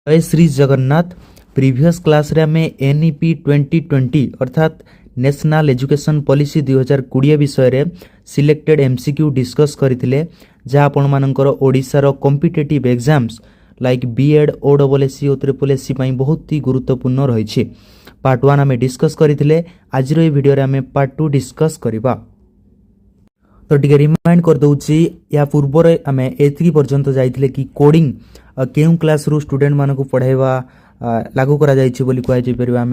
जय Shri Jagannath. Previous class रे आम NEP 2020 अर्थात नेशनल एजुकेशन पॉलिसी 2020 विषय रे सिलेक्टेड MCQ डिस्कस करथिले जहाँ आपण मानकर ओडिसा रो competitive exams like B.ED OSSC और SSC पई बहुत ही गुरुत्वपूर्ण रही। पार्ट 1 आम डिस्कस करथिले। आज रो वीडियो रे आम पार्ट 2 डिस्कस करबा। तो टिके रिमाइंड कर दउची या पूर्व रे आम एथि पर्यंत जाइथिले कि कोडिंग केउ क्लास रो स्टूडेंट मानको पढ़ाइबा लागू करा जाइछि बोली कहै जे परबा आम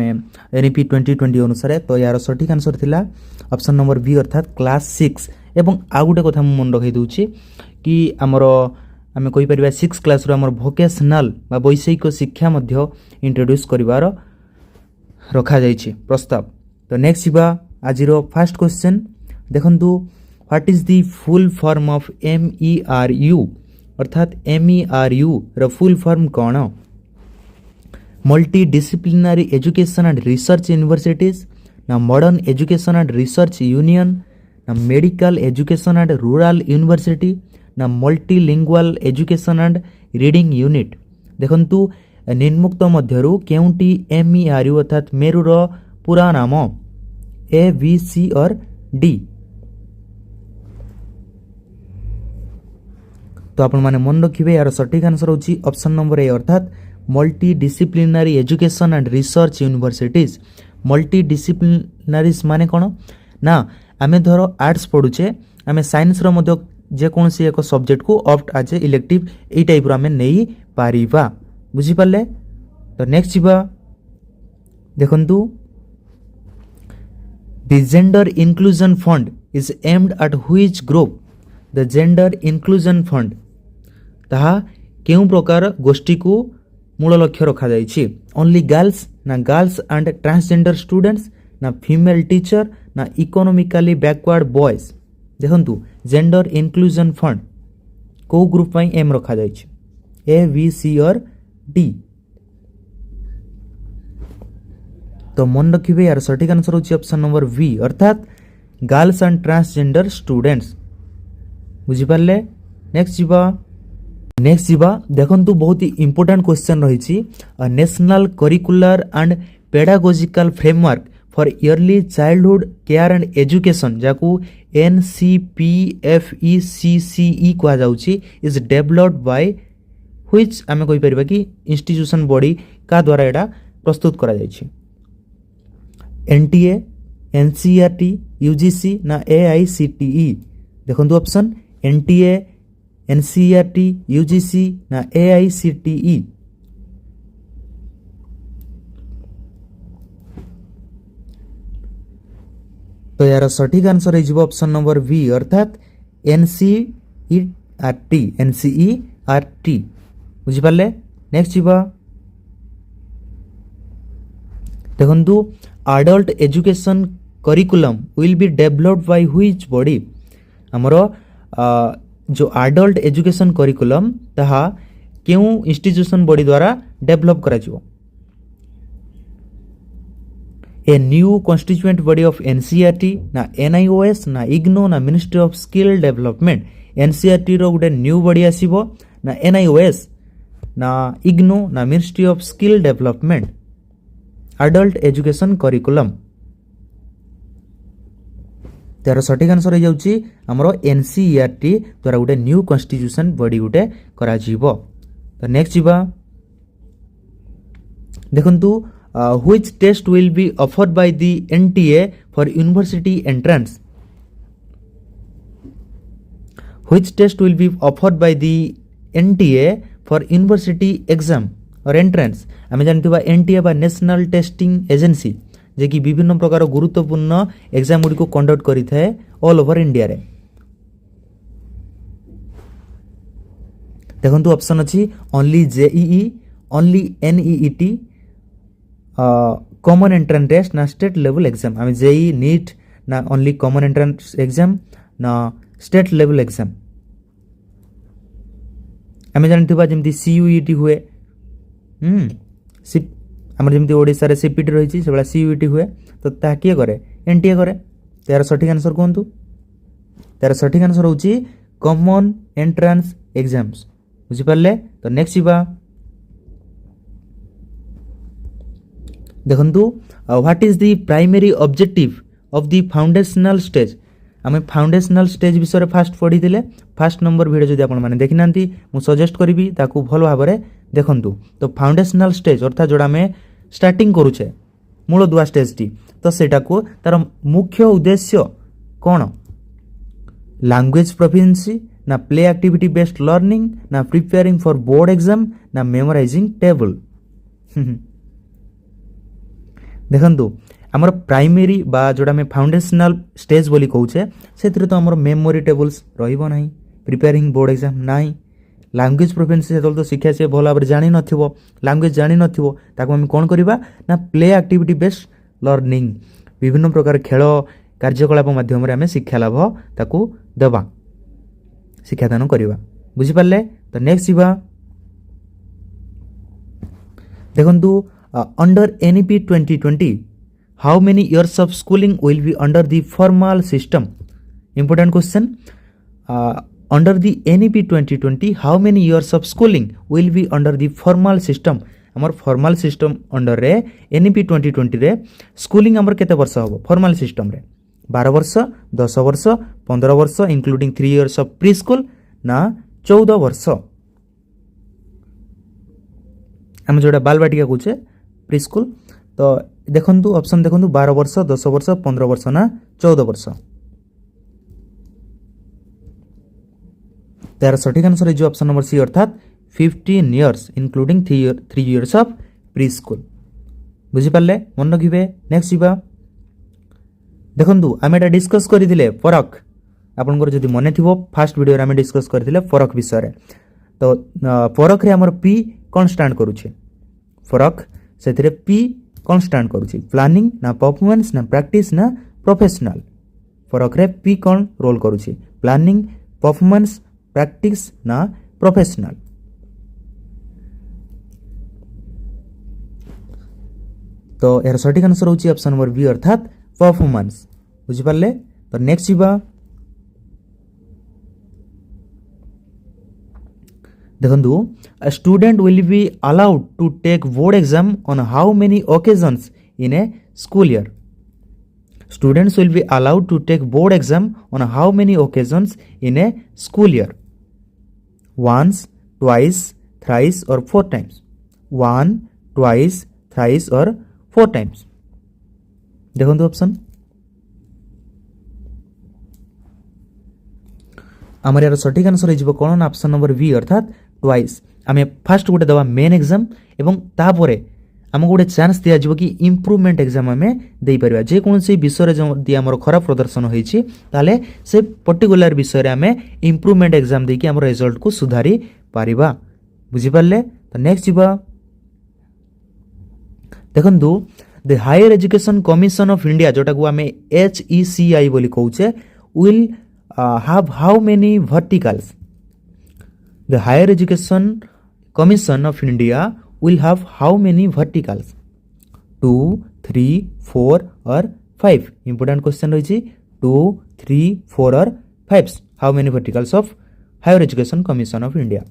NEP 2020 अनुसार। तो यार सठिक आंसर थिला ऑप्शन नंबर बी अर्थात क्लास 6। एवं आ गुटे कथा मन रखै दउची कि हमरो आम कहि परबा 6 क्लास रो हमर वोकेशनल बा वैषयिक शिक्षा मध्य इंट्रोड्यूस करिवार रखा जाइछि प्रस्ताव। तो नेक्स्ट बा आज रो फर्स्ट क्वेश्चन देखंतु what is the full form of MERU अर्थात MERU रो फुल फॉर्म कौन? Multi disciplinary education and research universities, ना modern education and research union, ना medical education and rural university, ना multilingual education and reading unit. देखंतु निम्नोक्त मध्यरु केउंटी MERU अर्थात मेरु रो पूरा नाम A, B, C और D। तो आपण माने मन रखिबे यार सटीक आंसर होची ऑप्शन नंबर ए अर्थात multi disciplinary education and research universities. Multi disciplinaries माने कोन ना आमे धरो आर्ट्स पढुचे आमे साइंस रो मध्य जे कोनसी एक सब्जेक्ट को ऑप्ट आज इलेक्टिव ए टाइप रो आमे नेई पारिबा। बुझी पाले? तो नेक्स्ट जीवा देखंतु the gender inclusion fund is aimed at which group? The gender inclusion fund ताहा केउ प्रकार गोष्ठी को मूल लक्ष्य रखा जाइछि? ओनली गर्ल्स, ना गर्ल्स एंड ट्रांसजेंडर स्टूडेंट्स, ना फीमेल टीचर, ना इकोनॉमिकली बैकवर्ड बॉयज। देखंतु जेंडर इंक्लूजन फंड को ग्रुप पई एम रखा जाइछि A, B, C और D। तो मन रखिबे यार सटीक आंसर होछि ऑप्शन नंबर बी अर्थात गर्ल्स एंड ट्रांसजेंडर स्टूडेंट्स। बुझी पारले? नेक्स्ट जीवा देखंतु बहुत ही इंपोर्टेंट क्वेश्चन रही। National curricular and pedagogical framework for early childhood care and education जाकू NCPFECCE कहा जाउची इज डेवलप्ड बाय व्हिच आमे कहि परिबा कि इंस्टीट्यूशन बॉडी का द्वारा एटा प्रस्तुत करा जाइछि? NTA, NCERT, UGC ना AICTE। देखंतु ऑप्शन NTA, NCERT, UGC ना AICTE। तो यार सटीक आंसर है ऑप्शन नंबर बी अर्थात NCERT। बुझी पाले? नेक्स्ट जीवा देखंतु adult education curriculum will be developed by which body? हमरो जो एडल्ट एजुकेशन करिकुलम ताहा केउ इंस्टीट्यूशन बॉडी द्वारा डेवलप करा जिवो? A new constituent body of NCERT ना NIOS ना IGNO ना ministry of skill development. NCERT row Gute new body आसीबो ना NIOS ना IGNO ना ministry of skill development. Adult education curriculum तार सटीक आंसर हो जाउची हमरो NCERT द्वारा गुटे न्यू कॉन्स्टिट्यूशन बॉडी गुटे करा जीवो। तो नेक्स्ट जीवा देखंतु which test will be offered by the NTA for university entrance? Which test will be offered by the NTA for university exam और एंट्रेंस? आमे जानथिबा NTA बा नेशनल टेस्टिंग एजेंसी जे कि विभिन्न प्रकार गुरुत्वपूर्ण एग्जाम गुडी को कंडक्ट करि थाए ऑल ओवर इंडिया रे। देखंतु ऑप्शन अछि only JEE, only NEET, common entrance test ना स्टेट लेवल एग्जाम। आमे JEE नीट ना ओनली कॉमन एंट्रेंस एग्जाम ना स्टेट लेवल एग्जाम। आमे जानथिबा जेमति CUET हुए हमर जेमति ओडिसा रे CPT रहिछि सेबला CUET हुए तो ता किए करे? NTA करे। तार सठिक आंसर कोंतु? तार सठिक आंसर होछि कॉमन एंट्रेंस एग्जाम्स। बुझी पारले? तो नेक्स्ट जीवा देखंतु what is the primary objective of the foundational stage आम फाउंडेशनल स्टेज विषय फास्ट पढ़ी फास्ट नंबर वीडियो जब आपने देखी ना मुझे सजेस्ट करी भल भाव में देखंतु। तो फाउंडेशनल स्टेज अर्थात जोड़ा आम स्टार्टिंग करुचे मूलदुआ स्टेज टी तो सेटा को तार मुख्य उद्देश्य कौन लैंग्वेज प्रोफिशिएंसी ना प्ले एक्टिविटी बेस्ड लर्निंग ना प्रिपेयरिंग फॉर बोर्ड एग्जाम ना मेमोराइजिंग टेबल देखंतु आमर प्राइमरी बा जोड़ा में फाउंडेशनल स्टेज बोली कहूचे से तो आमर मेमोरी टेबल्स रहिबो नाही प्रिपेयरिंग बोर्ड एग्जाम नाही लैंग्वेज प्रोफिशिएंसी से तो शिक्षा से भल भाव जानी नथिबो लैंग्वेज जानी नथिबो ताको हम कोन करबा ना प्ले एक्टिविटी बेस्ड लर्निंग विभिन्न प्रकार खेल कार्यकलाप माध्यम रे हमें शिक्षा लाभ ताको देबा शिक्षादान करवा बुझी पारले। तो नेक्स्ट जीवा देखंतु under NEP 2020 how many years of schooling will be under the formal system important question under the NEP 2020 how many years of schooling will be under the formal system आमर फॉर्मल सिस्टम अंडर रे NEP 2020 रे schooling आमर केते वर्ष होबो formal system रे 12 वर्ष 10 वर्ष 15 वर्ष including 3 years of pre school ना 14 वर्ष आम जोड़ा बालबाटिका कहे प्री स्कूल। तो देखंतु ऑप्शन देखंतु 12 वर्ष 10 वर्ष 15 वर्ष ना 14 वर्ष तार सठिक आंसर जो ऑप्शन नंबर सी अर्थात 15 years including 3 years of pre school बुझी पारले मन रखिबे। नेक्स्ट जीवा देखंतु आम एटा डिस्कस करथिले फरक आपनकर जदि मने थिबो फास्ट वीडियो रे आम डिस्कस करथिले फरक विषय रे। तो फरक रे हमर पी कोन स्टैंड करूछे फरक सेथिरे पी कोन स्टैंड करूछे प्लानिंग ना परफॉर्मेंस ना प्रैक्टिस ना प्रोफेशनल फरक रे पी कोन रोल करूछे प्लानिंग परफॉर्मेंस प्रैक्टिस ना प्रोफेशनल। तो यार सठिक आंसर होची ऑप्शन नंबर बी अर्थात परफॉर्मेंस बुझी पारले। तो नेक्स्ट जीवा देखंतु a student will be allowed to take board exam on how many occasions in a school year students will be allowed to take board exam on how many occasions in a school year once twice thrice or 4 times 1 twice thrice or 4 times देखंतु option आमर यार सठिक answer हो कौन option number B अर्थात twice आम fast गोटे दवा मेन एग्जाम एवं तापर आमको गोटे चान्स दिज्व कि इम्प्रूवमेंट एग्जाम आम दे पार जेकोसी विषय जदि आम खराब प्रदर्शन होती से पर्टिकुलर विषय आम इम्प्रूवमेंट एग्जाम देकी आम रिजल्ट को सुधारी पारिबा बुझीपारे। तो नेक्स्ट जीवा देखंतु the higher education commission of India जोटा को आम HECI बोली कहूचे will have how many verticals the higher education commission of India will have how many verticals 2 3 4 or 5 important question रही 2 3 4 or 5 how many verticals of higher education commission of India।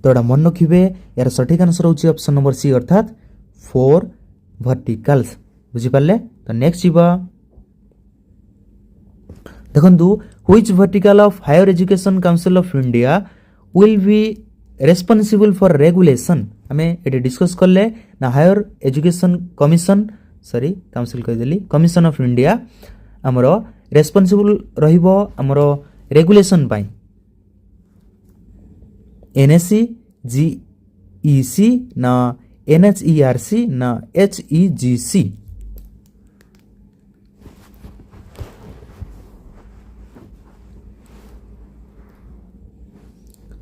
तो एटा मन रखिबे यार सठिक आंसर होची option number C अर्थात 4 verticals बुझी पारले। तो नेक्स्ट जीवा देखंतु which vertical of higher education council of India will be responsible for regulation आमे एटी डिस्कस करले ना higher education commission sorry council कह देली कमिशन ऑफ इंडिया हमरो रेस्पॉन्सिबल रहिबो हमरो रेगुलेशन पाई NSC GEC ना NHERC ना HEGC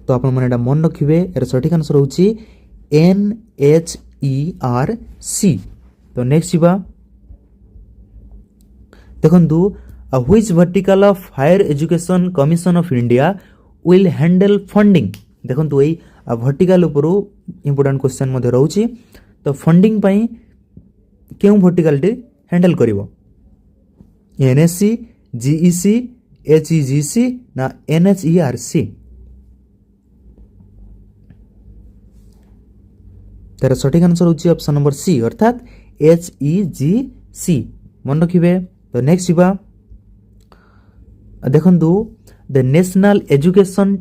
तो आप मन रखिए यार सठिक आंसर होची NHERC। तो नेक्स्ट जीवा देखंतु which vertical of higher education commission of India will handle funding देखंतु एई वर्टिकल ऊपर इंपोर्टेंट क्वेश्चन मध्ये रहउची। तो फंडिंग पई केउ वर्टिकलटी हैंडल करिवो NSC GEC HEGC ना NHERC। तार सठिक आंसर होची ऑप्शन नंबर सी अर्थात HEGC मन रखिबे। तो नेक्स्ट जीवा देखंतु the national education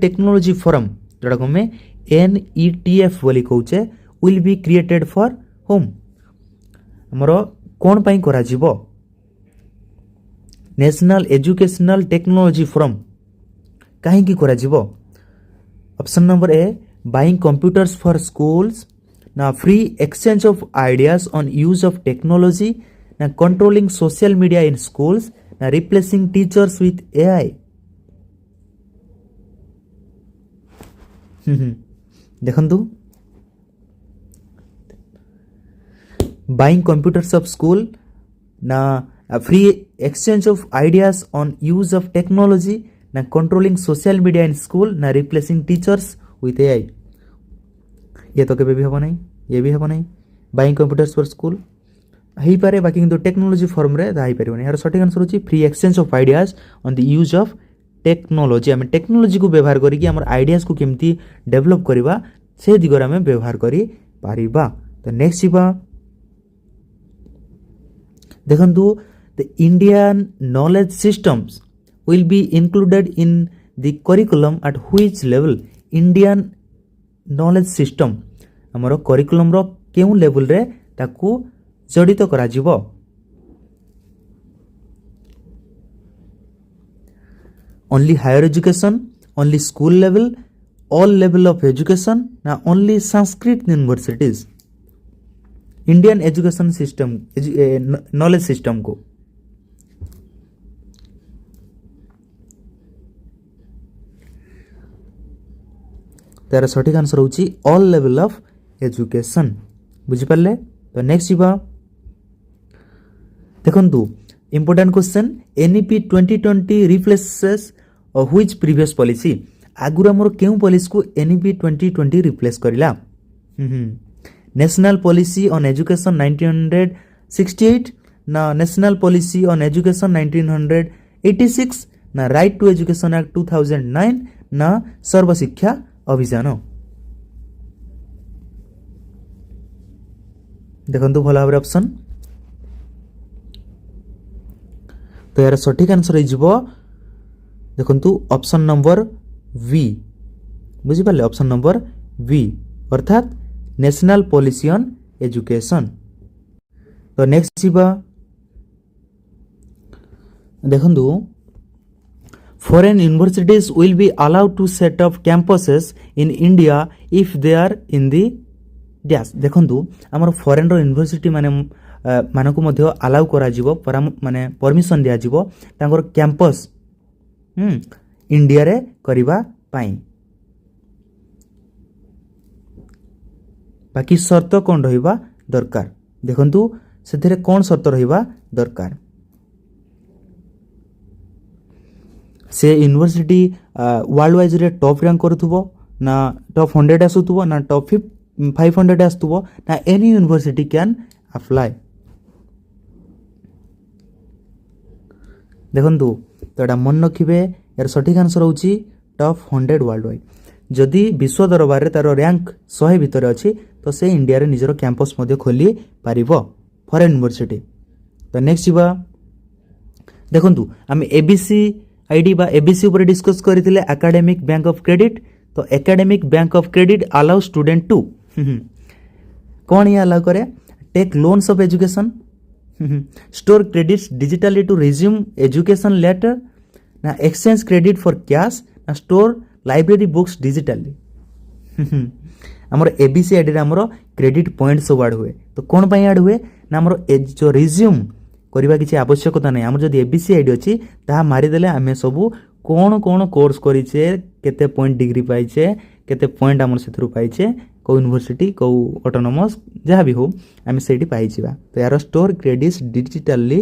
technology forum जोटा को में NETF बोली कहूचे will be created for home हमरो कोन पई करा जीवो नेशनल एजुकेशनल टेक्नोलॉजी फोरम काहे की करा जीवो। Option number A buying computers for schools ना free exchange of ideas on use of technology ना controlling social media in schools ना रिप्लेसिंग टीचर्स विथ AI। देखंतु बाइंग कंप्यूटर्स ऑफ स्कूल ना free exchange of ideas on use of technology ना controlling social media in school ना replacing teachers with AI। ये तो केबे भी हबो नहीं, ये भी हबो नहीं। बाइंग कंप्यूटर्स फॉर स्कूल ही पारे बाकी किंतु टेक्नोलॉजी फॉर्म रे दाई परिबो नहीं। यार सठिक आंसर होची free exchange of ideas on the use of technology. आम टेक्नोलॉजी को व्यवहार करिकि हमर आइडियाज को केमती डेवलप करबा से दिगरे आम व्यवहार करि पारिबा। तो नेक्स्ट जीवा देखंतु the Indian knowledge systems will be included in the curriculum at which level. Indian knowledge system हमर करिकुलम रो केउ लेवल रे ताकू जड़ित करा जीवो। Only higher education, only school level, all level of education ना only Sanskrit universities. Indian education system knowledge system को तार सठिक आंसर होची ऑल लेवल ऑफ एजुकेशन बुझी पाले। तो नेक्स्ट जीवा देखंतु important question NEP 2020 replaces which previous policy. आगुरा मोर केउ पॉलिसी को NEP 2020 रिप्लेस करिला। नेशनल पॉलिसी ऑन एजुकेशन 1968 ना नेशनल पॉलिसी ऑन एजुकेशन 1986 ना राइट टू एजुकेशन एक्ट 2009 ना सर्व शिक्षा अभियान। देखंतु भला भाबरे ऑप्शन। तो यार सठिक आंसर हो देखंतु ऑप्शन नंबर V बुझी पाले। ऑप्शन नंबर V अर्थात नेशनल पॉलिसी ऑन एजुकेशन। तो नेक्स्ट जीवा देखंतु foreign universities will be allowed to set up campuses in India if they are in the dash. देखंतु हमर फॉरेन रो यूनिवर्सिटी माने मानको मध्य अलाउ करा जीवो माने परमिशन दिया जीवो तांकर कैंपस इंडिया रे करिबा पाई। बाकी शर्त कोन रहिबा दरकार। देखंतु सेथिरे कोन शर्त रहिबा दरकार। से यूनिवर्सिटी वर्ल्ड वाइज रे टॉप रैंक करथुबो ना टॉप 100 आसुथुबो ना टॉप 500 आसुथुबो ना एनी यूनिवर्सिटी कैन अप्लाई। देखंतु तो एटा मन रखिबे यार सठिक आंसर होची टॉप 100 वर्ल्ड वाइड। जदि विश्व दरबार रे तार रैंक 100 भितर अछि तो से इंडिया रे निजरो कैंपस मध्ये खोली पारिबो फॉरेन यूनिवर्सिटी। तो नेक्स्ट जीवा देखंतु हम ABCID बा ABC ऊपर डिस्कस करथिले एकेडमिक बैंक ऑफ क्रेडिट। तो academic bank of credit allow student to कौन ये अलाउ करे take loans of education, store credits digitally to resume education later ना एक्सचेंज क्रेडिट फॉर कैश ना स्टोर लाइब्रेरी बुक्स डिजिटली। हमर ABCID रे हमर credit point सब ऐड हुए। तो कौन पई ऐड हुए ना हमर जो रिज्यूम करबा किछि आवश्यकता नै। हमर जदि ABCID अछि ता मारि देले हमें सब कौन कौन कोर्स करिछे केते पॉइंट डिग्री पाइछे केते पॉइंट हमर सेथरु पाइछे को यूनिवर्सिटी को ऑटोनोमस जहाँ भी हो आम से पाइबा। तो यार store credits digitally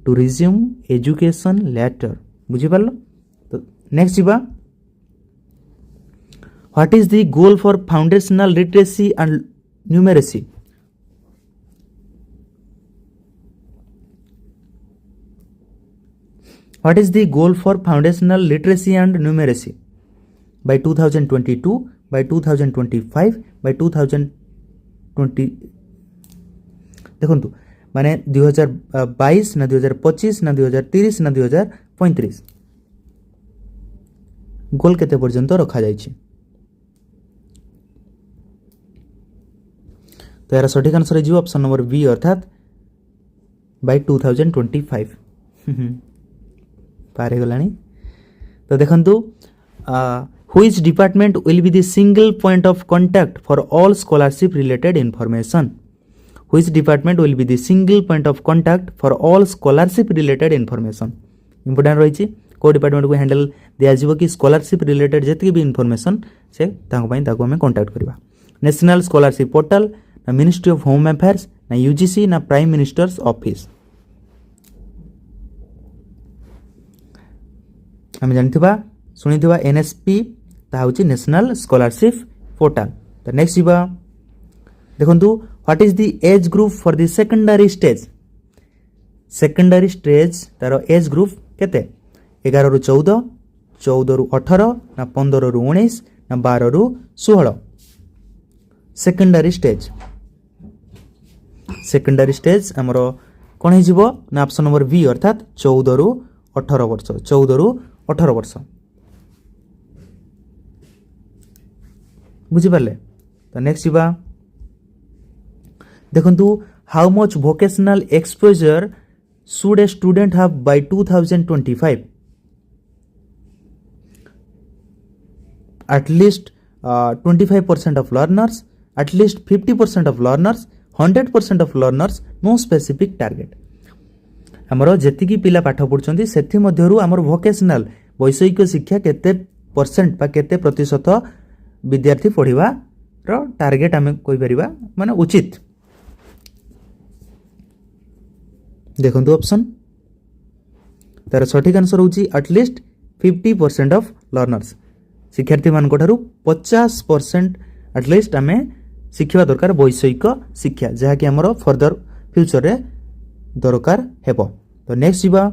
to resume education later बुझीपार। तो नेक्स्ट जीवा what is the goal for foundational literacy and numeracy. What is the goal for foundational literacy and numeracy by 2022 by 2025 by 2020 देखंतु माने 2022 ना 2025 ना 2030 ना 2035 गोल केते पर्यंत रखा जायछि। तो यार सठिक आंसर हो ऑप्शन नंबर बी अर्थात बाय 2025 पारे गलानी। तो देखंतु which department will be the single point of contact for all scholarship related information. Which department will be the single point of contact for all scholarship related information. Important रही को department को handle दिया जिवो कि scholarship related जति भी information से ताको पई ताको हमें कांटेक्ट करबा। नेशनल स्कॉलरशिप पोर्टल ना मिनिस्ट्री ऑफ होम अफेयर्स ना यूजीसी ना प्राइम मिनिस्टर्स ऑफिस। हम जानथिबा सुनिथिबा एनएसपी ता होची नेशनल स्कॉलरशिप पोर्टल। तो नेक्स्ट जीवा देखंतु what is the age group for the secondary stage. Secondary stage तार एज ग्रुप केते 11 रु 14 14 रु 18 ना 15 रु 19 ना 12 रु 16। सेकेंडरी स्टेज सेकेंडरी स्टेज हमरो कोन हे जिवो ना ऑप्शन नंबर बी अर्थात 14 रु 18 वर्ष 14 रु 18 वर्ष बुझी पाले। तो नेक्स्ट जीवा देखंतु how much vocational exposure should a student have by 2025। at least 25% of learners, at least 50% of learners, 100% of learners, no specific target। हमरो जेतिकी पिला पाठ पढुचंती सेथि मध्यरु हमर वोकेशनल वैषयिक शिक्षा केते परसेंट बा केते प्रतिशत विद्यार्थी पढिबा रो टार्गेट हमें कोइ परिबा माने उचित। देखंतु ऑप्शन तार सठिक आंसर होची एटलीस्ट 50% ऑफ लर्नर्स। शिक्षार्थी मान 50% एटलीस्ट आम शिखा दरकार वैषयिक शिक्षा जहाँ कि आमर फर्दर फ्यूचर रे दरकार हेबो। तो नेक्स्ट जीवा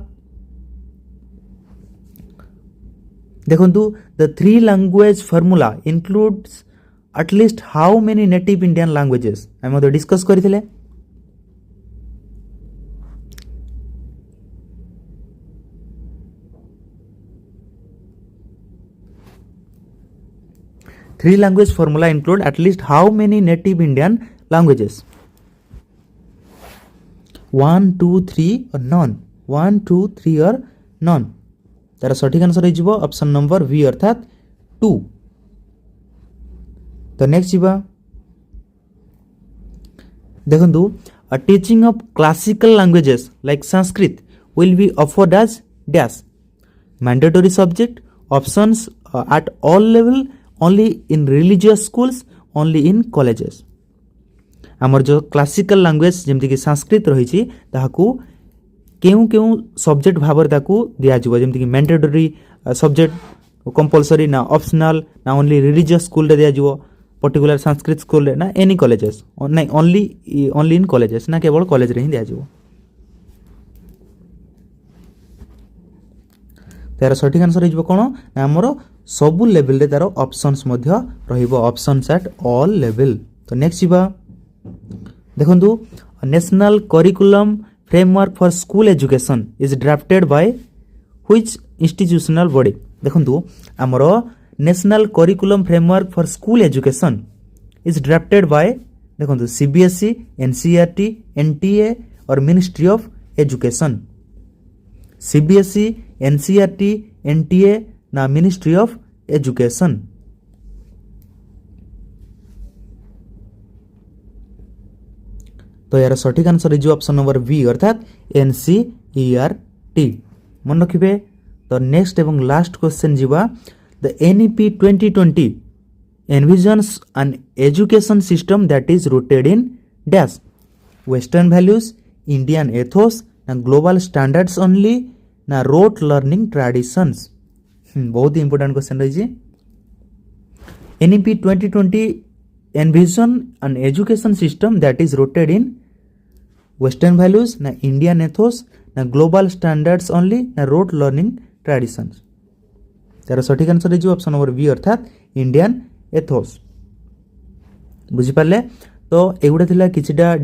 देखंतु the 3 language formula includes at least how many native Indian languages हम डिस्कस करथिले। Three language formula include at least how many native Indian languages? 1, 2, 3 or none? 1, 2, 3 or none? तार सठिक आंसर हो ऑप्शन नंबर बी अर्थात 2। तो next जीवा देखंतु a teaching of classical languages like Sanskrit will be offered as dash mandatory subject options at all level only in religious schools only in colleges। हमर जो classical language जेमति कि संस्कृत रही छी ताहाकू केउ केउ सब्जेक्ट भाबर ताकू दिया जिवो जेमति कि मैंडेटरी सब्जेक्ट कंपलसरी ना ऑप्शनल ना ओनली रिलीजियस स्कूल रे दिया जिवो पर्टिकुलर संस्कृत स्कूल रे ना एनी कॉलेजेस ना ओनली इन कॉलेजेस ना केवल कॉलेज रे ही दिया जिवो। तार सठिक आंसर हो कोन ना हमरो सबु लेवल रे तार ऑप्शंस मध्य रहिबो ऑप्शंस एट ऑल लेवल। तो नेक्स्ट जीवा देखंतु national curriculum framework for school education is drafted by which institutional body. देखंतु हमरो national curriculum framework for school education is drafted bye देखंतु सीबीएसई एनसीईआरटी एनटीए और ministry of education. CBSE NCERT NTA ना ministry of education. तो यार सठिक answer है option number B अर्थात एनसीईआरटी मन रखिबे। तो नेक्स्ट एवं लास्ट क्वेश्चन जीवा the NEP 2020 envisions an education system that is rooted in dash western values Indian ethos ना ग्लोबल स्टैंडर्ड्स ओनली ना रोट लर्निंग ट्रेडिशंस। बहुत ही इंपोर्टेंट क्वेश्चन रही। NEP 2020 envision an education system that is rooted in western values ना Indian ethos ना global standards only ना rote learning traditions. तार सठिक आंसर है ऑप्शन नंबर बी अर्थात इंडियन एथोस बुझिपारे। तो एगुड़ा थिला किछिटा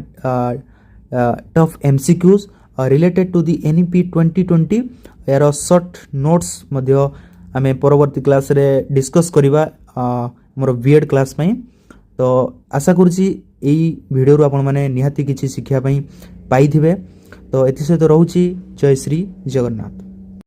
tough MCQs related to the NEP 2020 यार शॉर्ट नोट्स मध्य आमे परवर्ती क्लास रे डिस्कस करिबा मोर बीएड क्लास पई। तो आशा करूची एई वीडियो रो आपण माने निहाती किछि शिक्षा पई पाइथिबे। तो एथि सहित रहउची जय श्री जगन्नाथ।